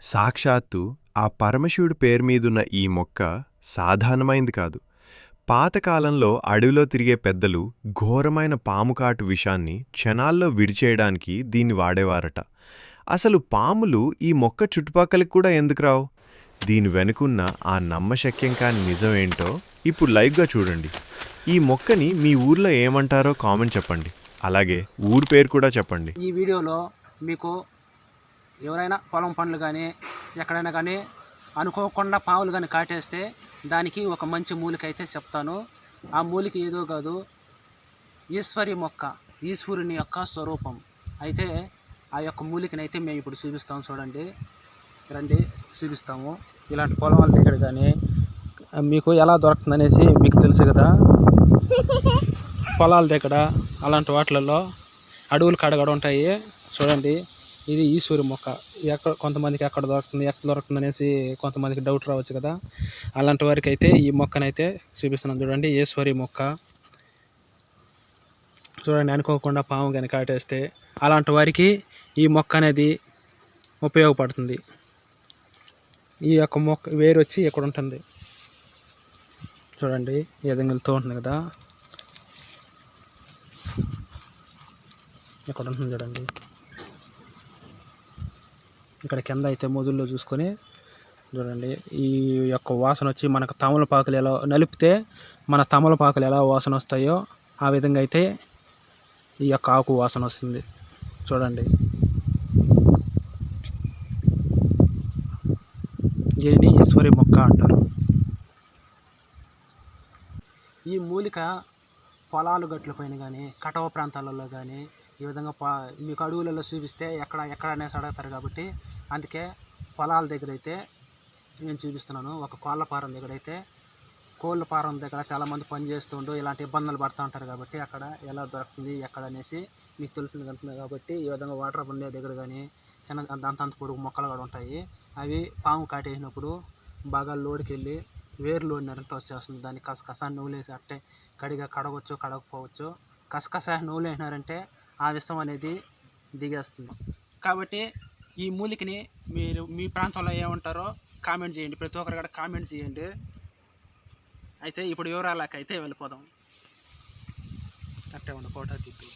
సాక్షాత్తు ఆ పరమశివుడి పేరు మీదున్న ఈ మొక్క సాధారణమైంది కాదు. పాతకాలంలో అడవిలో తిరిగే పెద్దలు ఘోరమైన పాముకాటు విషాన్ని క్షణాల్లో విడిచేయడానికి దీన్ని వాడేవారట. అసలు పాములు ఈ మొక్క చుట్టుపక్కలకి కూడా ఎందుకు రావు? దీని వెనుకున్న ఆ నమ్మశక్యం కాని నిజమేంటో ఇప్పుడు లైవ్గా చూడండి. ఈ మొక్కని మీ ఊర్లో ఏమంటారో కామెంట్ చెప్పండి. అలాగే ఊరు పేరు కూడా చెప్పండి. ఈ వీడియోలో మీకు ఎవరైనా పొలం పనులు కానీ ఎక్కడైనా కానీ అనుకోకుండా పాములు కానీ కాటేస్తే దానికి ఒక మంచి మూలిక అయితే చెప్తాను. ఆ మూలిక ఏదో కాదు, ఈశ్వరి మొక్క, ఈశ్వరుని యొక్క స్వరూపం. అయితే ఆ యొక్క మూలికని అయితే మేము ఇప్పుడు చూపిస్తాము. చూడండి, రండి చూపిస్తాము. ఇలాంటి పొలం దగ్గర కానీ మీకు ఎలా దొరుకుతుంది అనేసి మీకు తెలుసు కదా. పొలాల దగ్గర అలాంటి వాటిలలో అడవులు కడగడ ఉంటాయి. చూడండి, ఇది ఈశ్వరి మొక్క. కొంతమందికి ఎక్కడ దొరుకుతుంది అనేసి కొంతమందికి డౌట్ రావచ్చు కదా. అలాంటి వారికి అయితే ఈ మొక్కనైతే చూపిస్తున్నాను. చూడండి, ఈశ్వరి మొక్క. చూడండి, అనుకోకుండా పాము కానీ కాటేస్తే అలాంటి వారికి ఈ మొక్క అనేది ఉపయోగపడుతుంది. ఈ యొక్క మొక్క వేరు వచ్చి ఇక్కడ ఉంటుంది. చూడండి, ఈ విధంగా వెళ్తూ ఉంటుంది కదా, ఇక్కడ ఉంటుంది చూడండి. ఇక్కడ కింద అయితే మొదల్లో చూసుకొని చూడండి, ఈ యొక్క వాసన వచ్చి మనకు తమలపాకులు ఎలా నలిపితే మన తమలపాకులు ఎలా వాసన వస్తాయో ఆ విధంగా అయితే ఈ యొక్క ఆకు వాసన వస్తుంది. చూడండి, దీనిని ఈశ్వరి మొక్క అంటారు. ఈ మూలిక పొలాలు గట్ల పైన కానీ కటవ ప్రాంతాలలో కానీ ఈ విధంగా మీకు అడవులలో చూపిస్తే ఎక్కడనేసి అడుగుతారు కాబట్టి అందుకే పొలాల దగ్గర అయితే నేను చూపిస్తున్నాను. ఒక కోళ్ళ ఫారం దగ్గర అయితే కోళ్ళ ఫారం దగ్గర చాలామంది పని చేస్తుంటూ ఇలాంటి ఇబ్బందులు పడుతూ ఉంటారు కాబట్టి అక్కడ ఎలా దొరుకుతుంది ఎక్కడ అనేసి మీకు తెలిసింది అంటుంది. కాబట్టి ఈ విధంగా వాటర్ ఉండే దగ్గర కానీ చిన్న దంతంత పొడుగు మొక్కలు కూడా ఉంటాయి. అవి పాము కాటేసినప్పుడు బాగా లోడుకి వెళ్ళి వేరు లోడినారంటే వచ్చేస్తుంది. దాన్ని కసకస నూలేసి అట్టే కడగవచ్చు, కడగకపోవచ్చు. కసకస నూలు వేసినారంటే ఆ విషం అనేది దిగేస్తుంది. కాబట్టి ఈ మూలికని మీరు మీ ప్రాంతంలో ఏమంటారో కామెంట్ చేయండి. ప్రతి ఒక్కరు కూడా కామెంట్ చేయండి. అయితే ఇప్పుడు వివరాలకైతే వెళ్ళిపోదాం. అట్టే ఉన్న ఫోటో తిప్పి